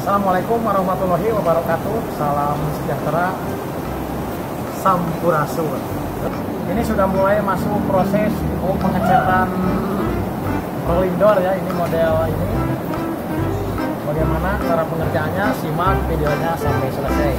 Assalamualaikum warahmatullahi wabarakatuh. Salam sejahtera, sampurasun. Ini sudah mulai masuk proses pengecatan rolling door ya. Ini model ini. Bagaimana cara pengerjaannya? Simak videonya sampai selesai.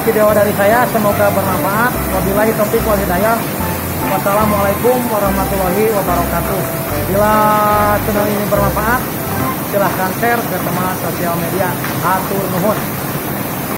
Video dari saya, semoga bermanfaat. Wabillahi taufiq wal hidayah. Wassalamualaikum warahmatullahi wabarakatuh. Bila channel ini bermanfaat, silahkan share ke teman sosial media. Hatur nuhun.